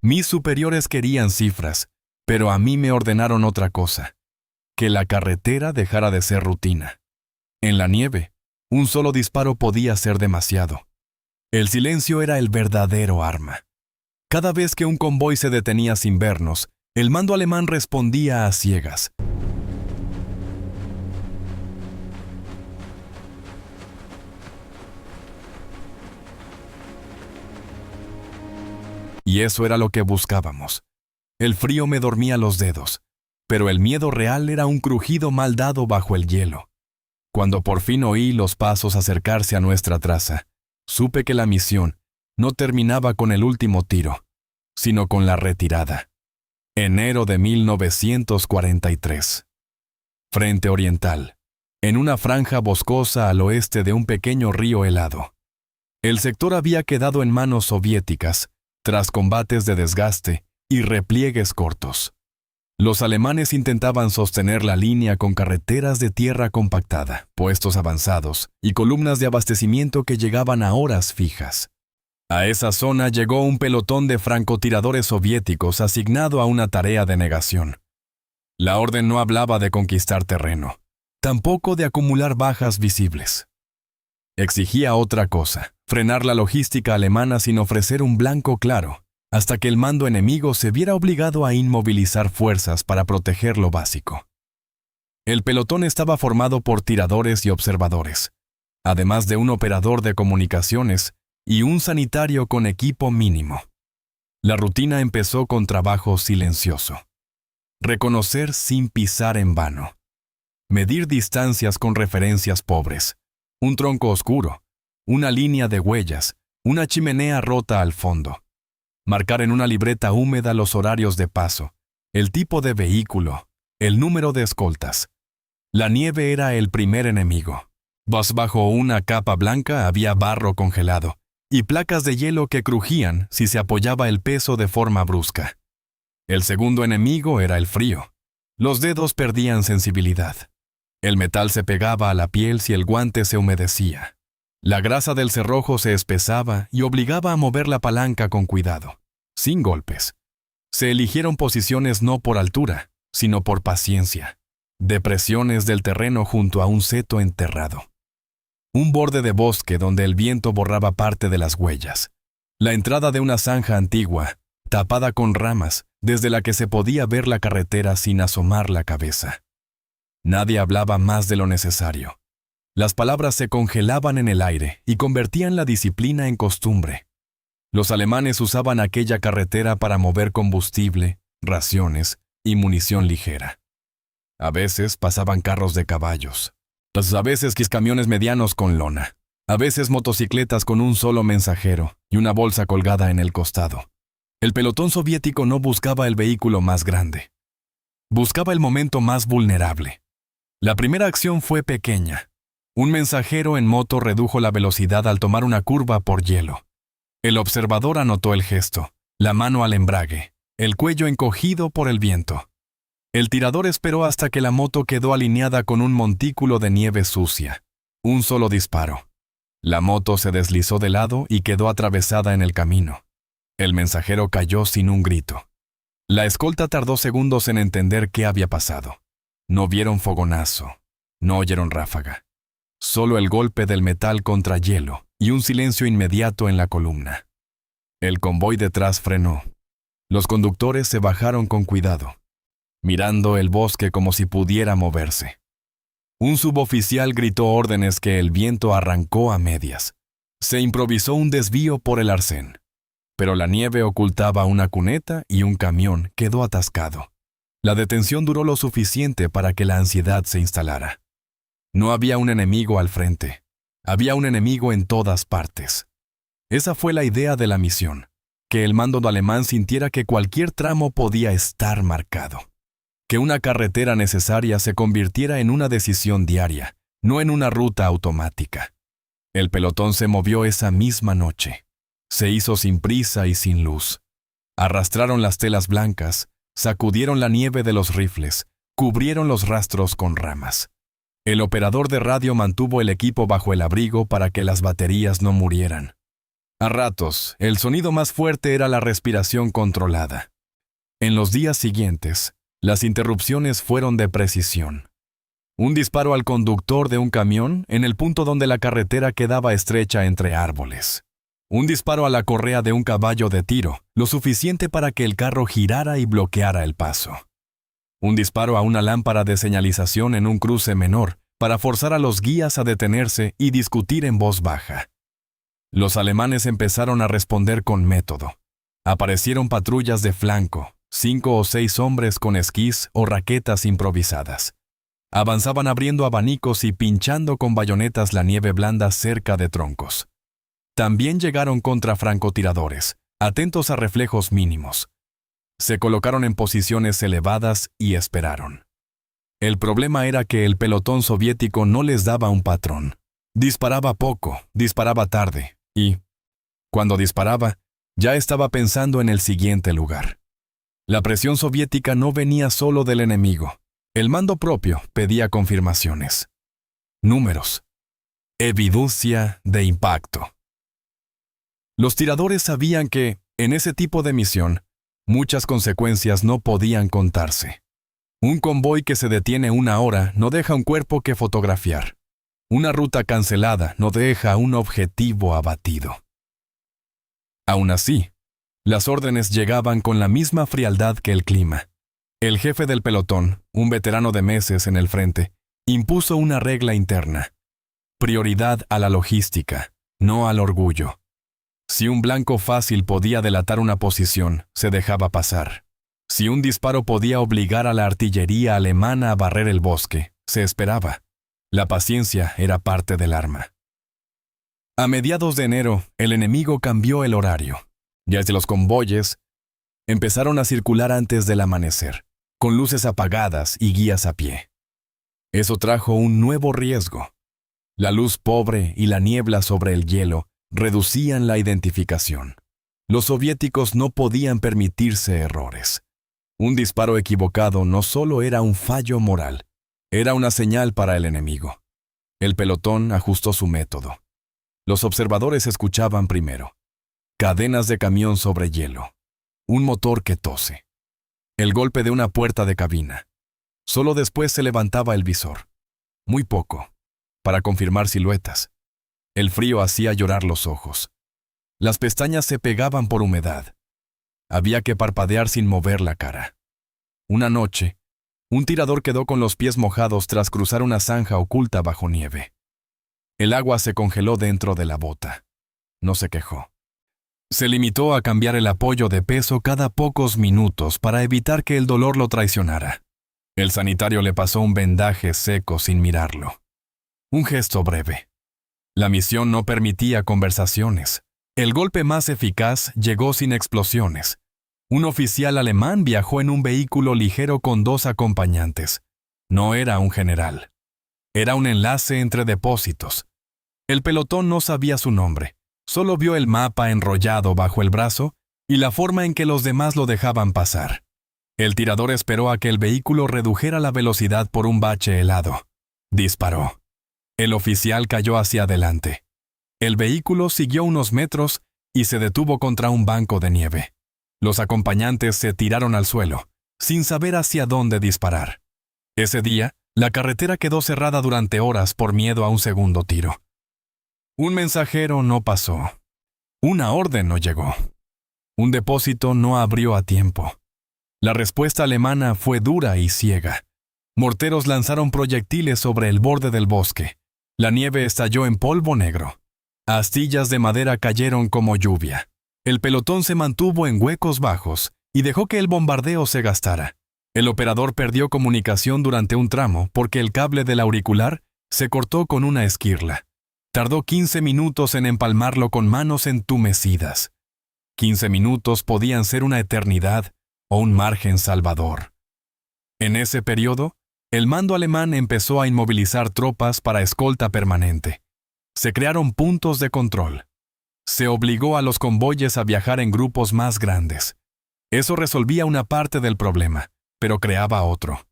Mis superiores querían cifras, pero a mí me ordenaron otra cosa: que la carretera dejara de ser rutina. En la nieve, un solo disparo podía ser demasiado. El silencio era el verdadero arma. Cada vez que un convoy se detenía sin vernos, el mando alemán respondía a ciegas. Y eso era lo que buscábamos. El frío me dormía los dedos, pero el miedo real era un crujido mal dado bajo el hielo. Cuando por fin oí los pasos acercarse a nuestra traza, supe que la misión no terminaba con el último tiro, sino con la retirada. Enero de 1943. Frente Oriental, en una franja boscosa al oeste de un pequeño río helado. El sector había quedado en manos soviéticas, tras combates de desgaste y repliegues cortos. Los alemanes intentaban sostener la línea con carreteras de tierra compactada, puestos avanzados y columnas de abastecimiento que llegaban a horas fijas. A esa zona llegó un pelotón de francotiradores soviéticos asignado a una tarea de negación. La orden no hablaba de conquistar terreno, tampoco de acumular bajas visibles. Exigía otra cosa: frenar la logística alemana sin ofrecer un blanco claro, hasta que el mando enemigo se viera obligado a inmovilizar fuerzas para proteger lo básico. El pelotón estaba formado por tiradores y observadores, además de un operador de comunicaciones y un sanitario con equipo mínimo. La rutina empezó con trabajo silencioso. Reconocer sin pisar en vano. Medir distancias con referencias pobres. Un tronco oscuro, una línea de huellas, una chimenea rota al fondo. Marcar en una libreta húmeda los horarios de paso, el tipo de vehículo, el número de escoltas. La nieve era el primer enemigo. Bajo una capa blanca había barro congelado y placas de hielo que crujían si se apoyaba el peso de forma brusca. El segundo enemigo era el frío. Los dedos perdían sensibilidad. El metal se pegaba a la piel si el guante se humedecía. La grasa del cerrojo se espesaba y obligaba a mover la palanca con cuidado, sin golpes. Se eligieron posiciones no por altura, sino por paciencia. Depresiones del terreno junto a un seto enterrado. Un borde de bosque donde el viento borraba parte de las huellas. La entrada de una zanja antigua, tapada con ramas, desde la que se podía ver la carretera sin asomar la cabeza. Nadie hablaba más de lo necesario. Las palabras se congelaban en el aire y convertían la disciplina en costumbre. Los alemanes usaban aquella carretera para mover combustible, raciones y munición ligera. A veces pasaban carros de caballos. A veces camiones medianos con lona. A veces motocicletas con un solo mensajero y una bolsa colgada en el costado. El pelotón soviético no buscaba el vehículo más grande. Buscaba el momento más vulnerable. La primera acción fue pequeña. Un mensajero en moto redujo la velocidad al tomar una curva por hielo. El observador anotó el gesto, la mano al embrague, el cuello encogido por el viento. El tirador esperó hasta que la moto quedó alineada con un montículo de nieve sucia. Un solo disparo. La moto se deslizó de lado y quedó atravesada en el camino. El mensajero cayó sin un grito. La escolta tardó segundos en entender qué había pasado. No vieron fogonazo, no oyeron ráfaga. Solo el golpe del metal contra hielo y un silencio inmediato en la columna. El convoy detrás frenó. Los conductores se bajaron con cuidado, mirando el bosque como si pudiera moverse. Un suboficial gritó órdenes que el viento arrancó a medias. Se improvisó un desvío por el arcén, pero la nieve ocultaba una cuneta y un camión quedó atascado. La detención duró lo suficiente para que la ansiedad se instalara. No había un enemigo al frente. Había un enemigo en todas partes. Esa fue la idea de la misión, que el mando alemán sintiera que cualquier tramo podía estar marcado. Que una carretera necesaria se convirtiera en una decisión diaria, no en una ruta automática. El pelotón se movió esa misma noche. Se hizo sin prisa y sin luz. Arrastraron las telas blancas, sacudieron la nieve de los rifles, cubrieron los rastros con ramas. El operador de radio mantuvo el equipo bajo el abrigo para que las baterías no murieran. A ratos, el sonido más fuerte era la respiración controlada. En los días siguientes, las interrupciones fueron de precisión. Un disparo al conductor de un camión en el punto donde la carretera quedaba estrecha entre árboles. Un disparo a la correa de un caballo de tiro, lo suficiente para que el carro girara y bloqueara el paso. Un disparo a una lámpara de señalización en un cruce menor, para forzar a los guías a detenerse y discutir en voz baja. Los alemanes empezaron a responder con método. Aparecieron patrullas de flanco, 5 o 6 hombres con esquís o raquetas improvisadas. Avanzaban abriendo abanicos y pinchando con bayonetas la nieve blanda cerca de troncos. También llegaron contrafrancotiradores, atentos a reflejos mínimos. Se colocaron en posiciones elevadas y esperaron. El problema era que el pelotón soviético no les daba un patrón. Disparaba poco, disparaba tarde, y, cuando disparaba, ya estaba pensando en el siguiente lugar. La presión soviética no venía solo del enemigo. El mando propio pedía confirmaciones. Números. Evidencia de impacto. Los tiradores sabían que, en ese tipo de misión, muchas consecuencias no podían contarse. Un convoy que se detiene 1 hora no deja un cuerpo que fotografiar. Una ruta cancelada no deja un objetivo abatido. Aún así, las órdenes llegaban con la misma frialdad que el clima. El jefe del pelotón, un veterano de meses en el frente, impuso una regla interna. Prioridad a la logística, no al orgullo. Si un blanco fácil podía delatar una posición, se dejaba pasar. Si un disparo podía obligar a la artillería alemana a barrer el bosque, se esperaba. La paciencia era parte del arma. A mediados de enero, el enemigo cambió el horario. Ya desde los convoyes empezaron a circular antes del amanecer, con luces apagadas y guías a pie. Eso trajo un nuevo riesgo. La luz pobre y la niebla sobre el hielo reducían la identificación. Los soviéticos no podían permitirse errores. Un disparo equivocado no solo era un fallo moral, era una señal para el enemigo. El pelotón ajustó su método. Los observadores escuchaban primero. Cadenas de camión sobre hielo. Un motor que tose. El golpe de una puerta de cabina. Solo después se levantaba el visor. Muy poco, para confirmar siluetas. El frío hacía llorar los ojos. Las pestañas se pegaban por humedad. Había que parpadear sin mover la cara. Una noche, un tirador quedó con los pies mojados tras cruzar una zanja oculta bajo nieve. El agua se congeló dentro de la bota. No se quejó. Se limitó a cambiar el apoyo de peso cada pocos minutos para evitar que el dolor lo traicionara. El sanitario le pasó un vendaje seco sin mirarlo. Un gesto breve. La misión no permitía conversaciones. El golpe más eficaz llegó sin explosiones. Un oficial alemán viajó en un vehículo ligero con 2 acompañantes. No era un general. Era un enlace entre depósitos. El pelotón no sabía su nombre. Solo vio el mapa enrollado bajo el brazo y la forma en que los demás lo dejaban pasar. El tirador esperó a que el vehículo redujera la velocidad por un bache helado. Disparó. El oficial cayó hacia adelante. El vehículo siguió unos metros y se detuvo contra un banco de nieve. Los acompañantes se tiraron al suelo, sin saber hacia dónde disparar. Ese día, la carretera quedó cerrada durante horas por miedo a un segundo tiro. Un mensajero no pasó. Una orden no llegó. Un depósito no abrió a tiempo. La respuesta alemana fue dura y ciega. Morteros lanzaron proyectiles sobre el borde del bosque. La nieve estalló en polvo negro. Astillas de madera cayeron como lluvia. El pelotón se mantuvo en huecos bajos y dejó que el bombardeo se gastara. El operador perdió comunicación durante un tramo porque el cable del auricular se cortó con una esquirla. Tardó 15 minutos en empalmarlo con manos entumecidas. 15 minutos podían ser una eternidad o un margen salvador. En ese periodo, el mando alemán empezó a inmovilizar tropas para escolta permanente. Se crearon puntos de control. Se obligó a los convoyes a viajar en grupos más grandes. Eso resolvía una parte del problema, pero creaba otro.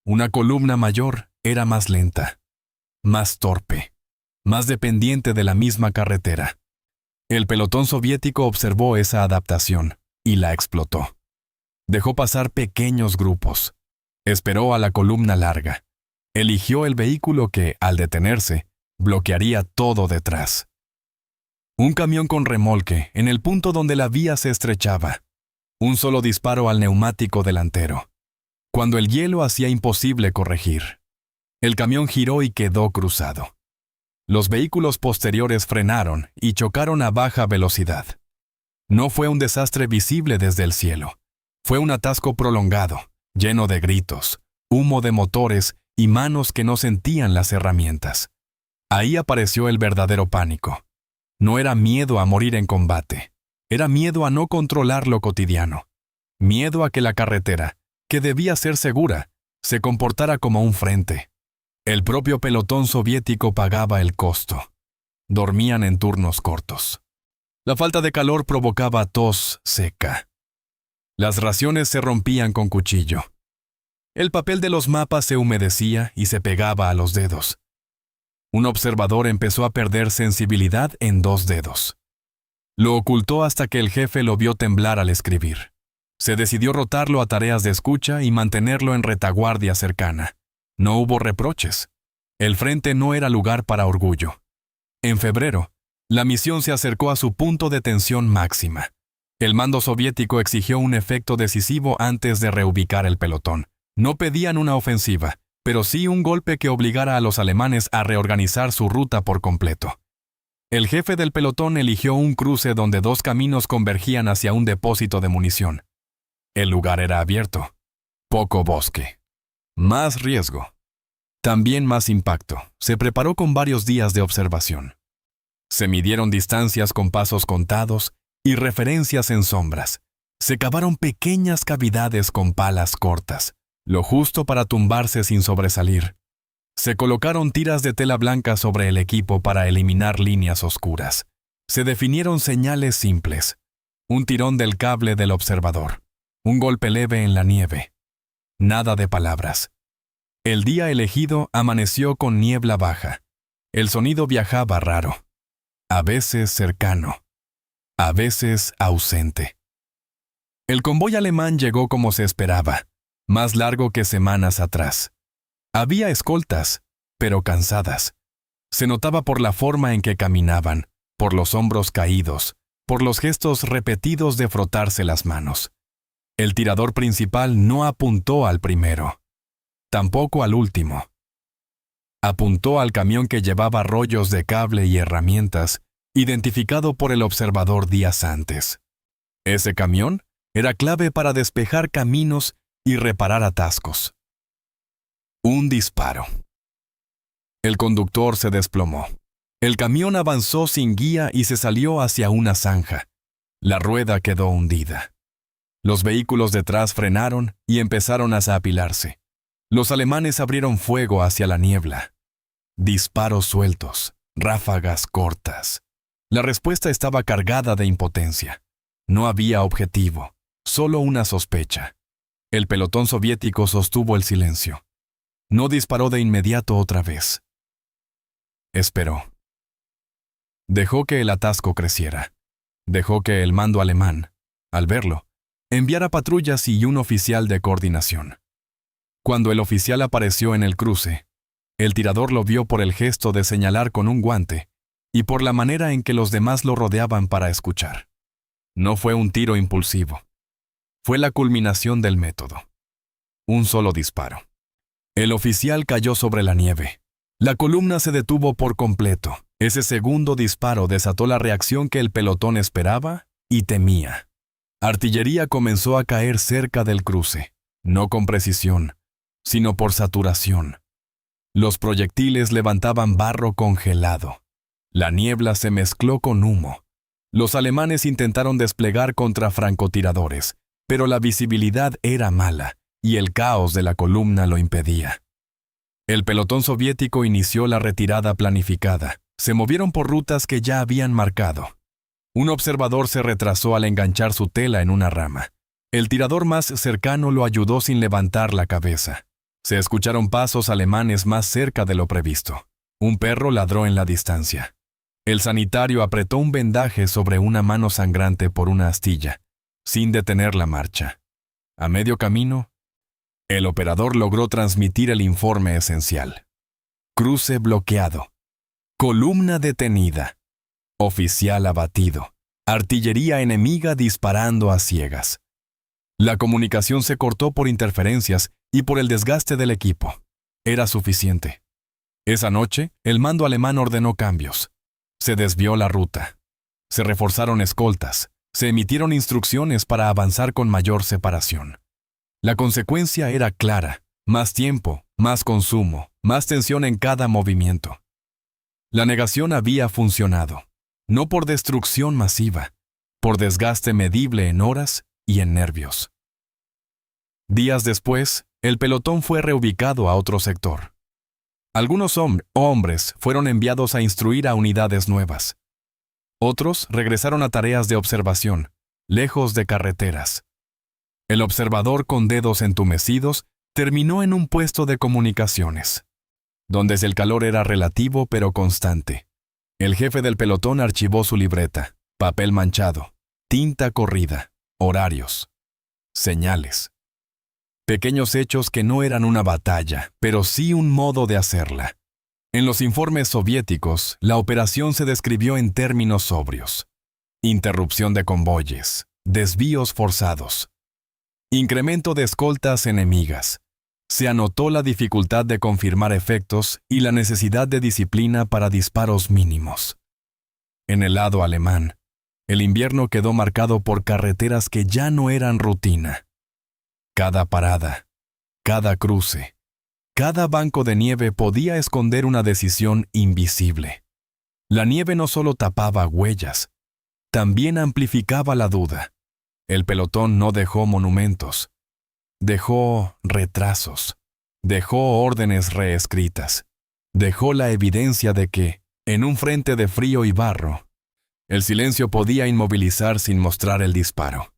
Una columna mayor era más lenta, más torpe, más dependiente de la misma carretera. El pelotón soviético observó esa adaptación y la explotó. Dejó pasar pequeños grupos. Esperó a la columna larga. Eligió el vehículo que, al detenerse, bloquearía todo detrás. Un camión con remolque en el punto donde la vía se estrechaba. Un solo disparo al neumático delantero. Cuando el hielo hacía imposible corregir. El camión giró y quedó cruzado. Los vehículos posteriores frenaron y chocaron a baja velocidad. No fue un desastre visible desde el cielo. Fue un atasco prolongado, lleno de gritos, humo de motores y manos que no sentían las herramientas. Ahí apareció el verdadero pánico. No era miedo a morir en combate. Era miedo a no controlar lo cotidiano. Miedo a que la carretera, que debía ser segura, se comportara como un frente. El propio pelotón soviético pagaba el costo. Dormían en turnos cortos. La falta de calor provocaba tos seca. Las raciones se rompían con cuchillo. El papel de los mapas se humedecía y se pegaba a los dedos. Un observador empezó a perder sensibilidad en 2 dedos. Lo ocultó hasta que el jefe lo vio temblar al escribir. Se decidió rotarlo a tareas de escucha y mantenerlo en retaguardia cercana. No hubo reproches. El frente no era lugar para orgullo. En febrero, la misión se acercó a su punto de tensión máxima. El mando soviético exigió un efecto decisivo antes de reubicar el pelotón. No pedían una ofensiva, pero sí un golpe que obligara a los alemanes a reorganizar su ruta por completo. El jefe del pelotón eligió un cruce donde 2 caminos convergían hacia un depósito de munición. El lugar era abierto. Poco bosque. Más riesgo. También más impacto. Se preparó con varios días de observación. Se midieron distancias con pasos contados y referencias en sombras. Se cavaron pequeñas cavidades con palas cortas, lo justo para tumbarse sin sobresalir. Se colocaron tiras de tela blanca sobre el equipo para eliminar líneas oscuras. Se definieron señales simples. Un tirón del cable del observador. Un golpe leve en la nieve. Nada de palabras. El día elegido amaneció con niebla baja. El sonido viajaba raro. A veces cercano. A veces ausente. El convoy alemán llegó como se esperaba, más largo que semanas atrás. Había escoltas, pero cansadas. Se notaba por la forma en que caminaban, por los hombros caídos, por los gestos repetidos de frotarse las manos. El tirador principal no apuntó al primero, tampoco al último. Apuntó al camión que llevaba rollos de cable y herramientas, identificado por el observador días antes. Ese camión era clave para despejar caminos y reparar atascos. Un disparo. El conductor se desplomó. El camión avanzó sin guía y se salió hacia una zanja. La rueda quedó hundida. Los vehículos detrás frenaron y empezaron a apilarse. Los alemanes abrieron fuego hacia la niebla. Disparos sueltos, ráfagas cortas. La respuesta estaba cargada de impotencia. No había objetivo, solo una sospecha. El pelotón soviético sostuvo el silencio. No disparó de inmediato otra vez. Esperó. Dejó que el atasco creciera. Dejó que el mando alemán, al verlo, enviara patrullas y un oficial de coordinación. Cuando el oficial apareció en el cruce, el tirador lo vio por el gesto de señalar con un guante y por la manera en que los demás lo rodeaban para escuchar. No fue un tiro impulsivo. Fue la culminación del método. Un solo disparo. El oficial cayó sobre la nieve. La columna se detuvo por completo. Ese segundo disparo desató la reacción que el pelotón esperaba y temía. Artillería comenzó a caer cerca del cruce, no con precisión, sino por saturación. Los proyectiles levantaban barro congelado. La niebla se mezcló con humo. Los alemanes intentaron desplegar contra francotiradores, pero la visibilidad era mala y el caos de la columna lo impedía. El pelotón soviético inició la retirada planificada. Se movieron por rutas que ya habían marcado. Un observador se retrasó al enganchar su tela en una rama. El tirador más cercano lo ayudó sin levantar la cabeza. Se escucharon pasos alemanes más cerca de lo previsto. Un perro ladró en la distancia. El sanitario apretó un vendaje sobre una mano sangrante por una astilla, sin detener la marcha. A medio camino, el operador logró transmitir el informe esencial. Cruce bloqueado. Columna detenida. Oficial abatido. Artillería enemiga disparando a ciegas. La comunicación se cortó por interferencias y por el desgaste del equipo. Era suficiente. Esa noche, el mando alemán ordenó cambios. Se desvió la ruta. Se reforzaron escoltas. Se emitieron instrucciones para avanzar con mayor separación. La consecuencia era clara: más tiempo, más consumo, más tensión en cada movimiento. La negación había funcionado, no por destrucción masiva, por desgaste medible en horas y en nervios. Días después, el pelotón fue reubicado a otro sector. Algunos hombres fueron enviados a instruir a unidades nuevas. Otros regresaron a tareas de observación, lejos de carreteras. El observador con dedos entumecidos terminó en un puesto de comunicaciones, donde el calor era relativo pero constante. El jefe del pelotón archivó su libreta, papel manchado, tinta corrida, horarios, señales. Pequeños hechos que no eran una batalla, pero sí un modo de hacerla. En los informes soviéticos, la operación se describió en términos sobrios: interrupción de convoyes, desvíos forzados, incremento de escoltas enemigas. Se anotó la dificultad de confirmar efectos y la necesidad de disciplina para disparos mínimos. En el lado alemán, el invierno quedó marcado por carreteras que ya no eran rutina. Cada parada, cada cruce, cada banco de nieve podía esconder una decisión invisible. La nieve no solo tapaba huellas, también amplificaba la duda. El pelotón no dejó monumentos, dejó retrasos, dejó órdenes reescritas, dejó la evidencia de que, en un frente de frío y barro, el silencio podía inmovilizar sin mostrar el disparo.